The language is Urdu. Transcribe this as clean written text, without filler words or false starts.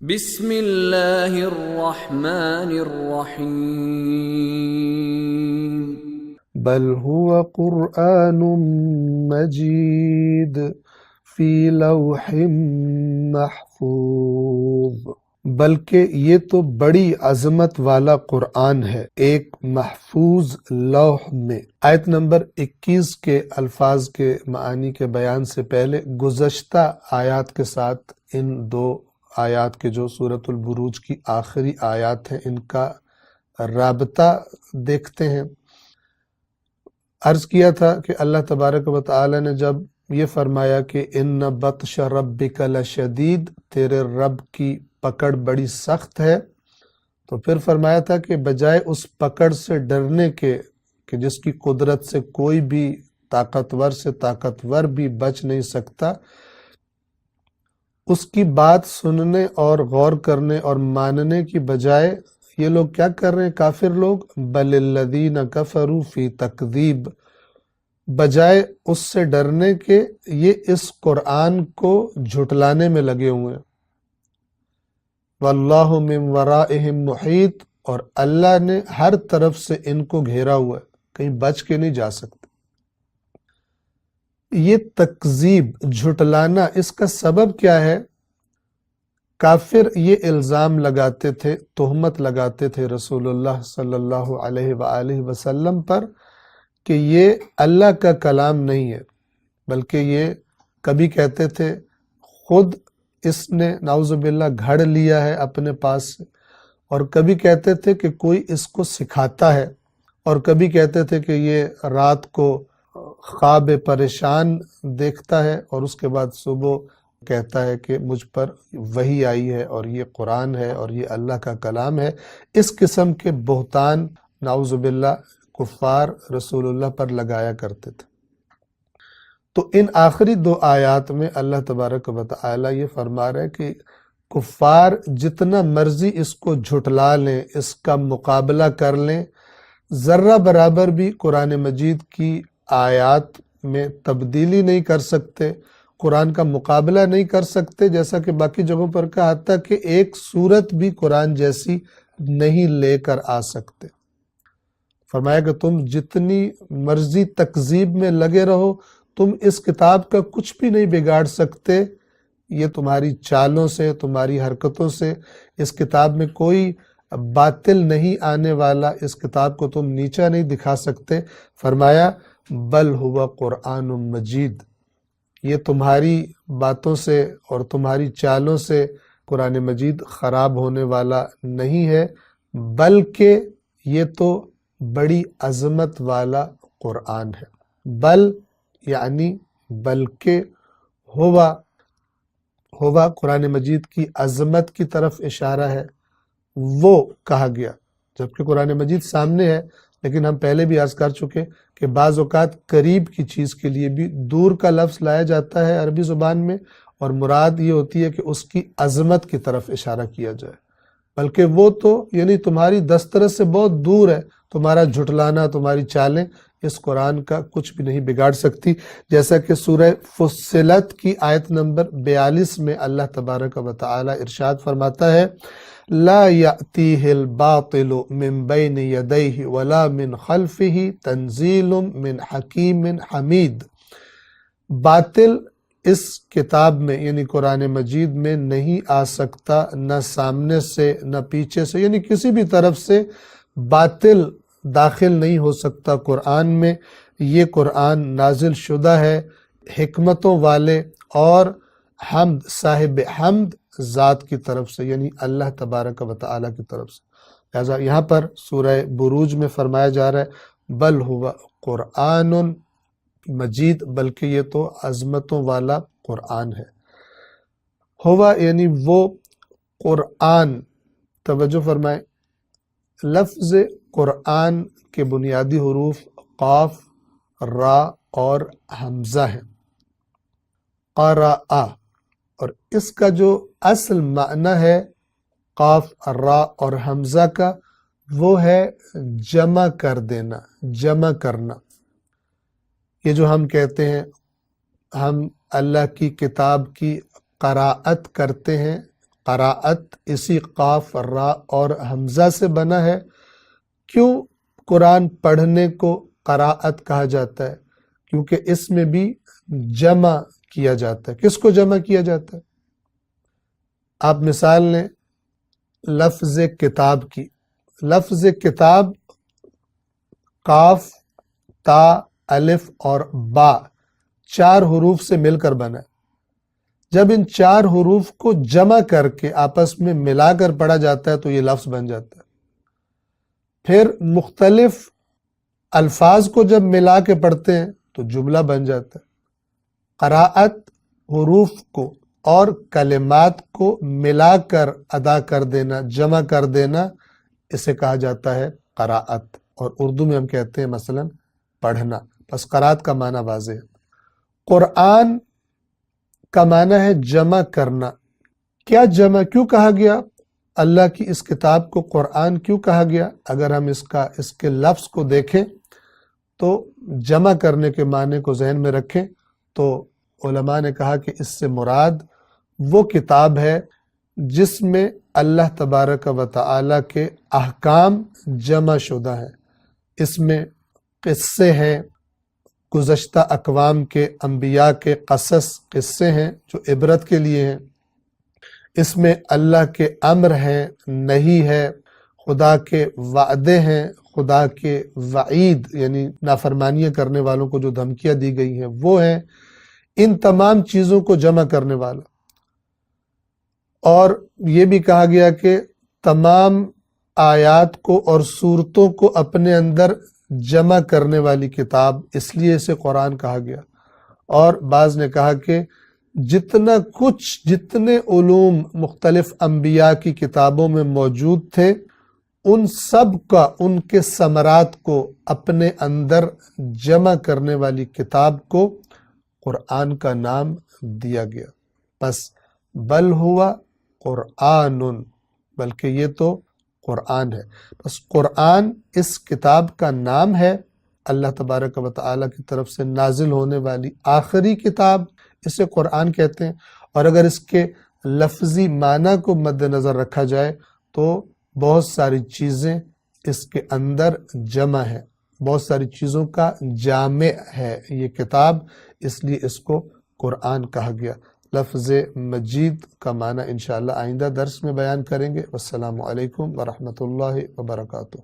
بسم اللہ الرحمن الرحیم بل هو قرآن مجید فی لوح محفوظ، بلکہ یہ تو بڑی عظمت والا قرآن ہے ایک محفوظ لوح میں۔ آیت نمبر 21 کے الفاظ کے معانی کے بیان سے پہلے گزشتہ آیات کے ساتھ ان دو آیات کے جو سورۃ البروج کی آخری آیات ہیں ان کا رابطہ دیکھتے ہیں۔ عرض کیا تھا کہ اللہ تبارک و تعالی نے جب یہ فرمایا کہ ان بطش ربک لشدید، تیرے رب کی پکڑ بڑی سخت ہے، تو پھر فرمایا تھا کہ بجائے اس پکڑ سے ڈرنے کے کہ جس کی قدرت سے کوئی بھی طاقتور سے طاقتور بھی بچ نہیں سکتا، اس کی بات سننے اور غور کرنے اور ماننے کی بجائے یہ لوگ کیا کر رہے ہیں کافر لوگ؟ بل الذین کفروا فی تکذیب، بجائے اس سے ڈرنے کے یہ اس قرآن کو جھٹلانے میں لگے ہوئے ہیں۔ واللہ من ورائہم محیط، اور اللہ نے ہر طرف سے ان کو گھیرا ہوا ہے، کہیں بچ کے نہیں جا سکتے۔ یہ تکذیب، جھٹلانا، اس کا سبب کیا ہے؟ کافر یہ الزام لگاتے تھے، تہمت لگاتے تھے رسول اللہ صلی اللہ علیہ وآلہ وسلم پر کہ یہ اللہ کا کلام نہیں ہے، بلکہ یہ کبھی کہتے تھے خود اس نے نعوذ باللہ گھڑ لیا ہے اپنے پاس سے، اور کبھی کہتے تھے کہ کوئی اس کو سکھاتا ہے، اور کبھی کہتے تھے کہ یہ رات کو خواب پریشان دیکھتا ہے اور اس کے بعد صبح کہتا ہے کہ مجھ پر وحی آئی ہے اور یہ قرآن ہے اور یہ اللہ کا کلام ہے۔ اس قسم کے بہتان نعوذ باللہ کفار رسول اللہ پر لگایا کرتے تھے۔ تو ان آخری دو آیات میں اللہ تبارک و تعالی یہ فرما رہے ہیں کہ کفار جتنا مرضی اس کو جھٹلا لیں، اس کا مقابلہ کر لیں، ذرہ برابر بھی قرآن مجید کی آیات میں تبدیلی نہیں کر سکتے، قرآن کا مقابلہ نہیں کر سکتے، جیسا کہ باقی جگہوں پر کہا حتیٰ کہ ایک سورت بھی قرآن جیسی نہیں لے کر آ سکتے۔ فرمایا کہ تم جتنی مرضی تکذیب میں لگے رہو، تم اس کتاب کا کچھ بھی نہیں بگاڑ سکتے، یہ تمہاری چالوں سے، تمہاری حرکتوں سے اس کتاب میں کوئی باطل نہیں آنے والا، اس کتاب کو تم نیچا نہیں دکھا سکتے۔ فرمایا بل ہوا قرآن مجید، یہ تمہاری باتوں سے اور تمہاری چالوں سے قرآن مجید خراب ہونے والا نہیں ہے، بلکہ یہ تو بڑی عظمت والا قرآن ہے۔ بل یعنی بلکہ، ہوا قرآن مجید کی عظمت کی طرف اشارہ ہے، وہ کہا گیا، جبکہ قرآن مجید سامنے ہے، لیکن ہم پہلے بھی عرض کر چکے کہ بعض اوقات قریب کی چیز کے لیے بھی دور کا لفظ لایا جاتا ہے عربی زبان میں، اور مراد یہ ہوتی ہے کہ اس کی عظمت کی طرف اشارہ کیا جائے، بلکہ وہ تو یعنی تمہاری دسترس سے بہت دور ہے، تمہارا جھٹلانا، تمہاری چالیں اس قرآن کا کچھ بھی نہیں بگاڑ سکتی، جیسا کہ سورہ فصلت کی آیت نمبر 42 میں اللہ تبارک و تعالی ارشاد فرماتا ہے لا یأتیہ الباطل من بین یدیہ ولا من خلفہ تنزیل من حکیم حمید، باطل اس کتاب میں یعنی قرآن مجید میں نہیں آ سکتا، نہ سامنے سے نہ پیچھے سے، یعنی کسی بھی طرف سے باطل داخل نہیں ہو سکتا قرآن میں۔ یہ قرآن نازل شدہ ہے حکمتوں والے اور حمد، صاحب حمد ذات کی طرف سے، یعنی اللہ تبارک و تعالی کی طرف سے۔ لہذا یہاں پر سورہ بروج میں فرمایا جا رہا ہے بل ہوا قرآن مجید، بلکہ یہ تو عظمتوں والا قرآن ہے۔ ہوا یعنی وہ قرآن، توجہ فرمائیں، لفظ قرآن کے بنیادی حروف قاف، را اور حمزہ ہیں، قرأ، اور اس کا جو اصل معنی ہے قاف، را اور حمزہ کا، وہ ہے جمع کر دینا، جمع کرنا۔ یہ جو ہم کہتے ہیں ہم اللہ کی کتاب کی قراءت کرتے ہیں، قراءت اسی قاف را اور حمزہ سے بنا ہے۔ کیوں قرآن پڑھنے کو قراءت کہا جاتا ہے؟ کیونکہ اس میں بھی جمع کیا جاتا ہے۔ کس کو جمع کیا جاتا ہے؟ آپ مثال لیں لفظ کتاب کی۔ لفظ کتاب قاف، تا، الف اور با 4 حروف سے مل کر بنا ہے۔ جب ان 4 حروف کو جمع کر کے آپس میں ملا کر پڑھا جاتا ہے تو یہ لفظ بن جاتا ہے۔ پھر مختلف الفاظ کو جب ملا کے پڑھتے ہیں تو جملہ بن جاتا ہے۔ قراءت حروف کو اور کلمات کو ملا کر ادا کر دینا، جمع کر دینا، اسے کہا جاتا ہے قراءت، اور اردو میں ہم کہتے ہیں مثلا پڑھنا۔ بس قراءت کا معنی واضح ہے۔ قرآن کا معنی ہے جمع کرنا۔ کیا جمع کیوں کہا گیا؟ اللہ کی اس کتاب کو قرآن کیوں کہا گیا؟ اگر ہم اس کے لفظ کو دیکھیں تو جمع کرنے کے معنی کو ذہن میں رکھیں تو علماء نے کہا کہ اس سے مراد وہ کتاب ہے جس میں اللہ تبارک و تعالی کے احکام جمع شدہ ہیں۔ اس میں قصے ہیں، گزشتہ اقوام کے انبیاء کے قصص قصے ہیں جو عبرت کے لیے ہیں۔ اس میں اللہ کے امر ہیں، نہی ہے، خدا کے وعدے ہیں، خدا کے وعید یعنی نافرمانیاں کرنے والوں کو جو دھمکیاں دی گئی ہیں وہ ہیں۔ ان تمام چیزوں کو جمع کرنے والا، اور یہ بھی کہا گیا کہ تمام آیات کو اور صورتوں کو اپنے اندر جمع کرنے والی کتاب، اس لیے اسے قرآن کہا گیا۔ اور بعض نے کہا کہ جتنے علوم مختلف انبیاء کی کتابوں میں موجود تھے ان سب کا، ان کے ثمرات کو اپنے اندر جمع کرنے والی کتاب کو قرآن کا نام دیا گیا۔ بس بل ہوا قرآن، بلکہ یہ تو قرآن ہے۔ بس قرآن اس کتاب کا نام ہے، اللہ تبارک و تعالیٰ کی طرف سے نازل ہونے والی آخری کتاب، اسے قرآن کہتے ہیں۔ اور اگر اس کے لفظی معنی کو مد نظر رکھا جائے تو بہت ساری چیزیں اس کے اندر جمع ہیں، بہت ساری چیزوں کا جامع ہے یہ کتاب، اس لیے اس کو قرآن کہا گیا۔ لفظ مجید کا معنی انشاءاللہ آئندہ درس میں بیان کریں گے۔ والسلام علیکم ورحمۃ اللہ وبرکاتہ۔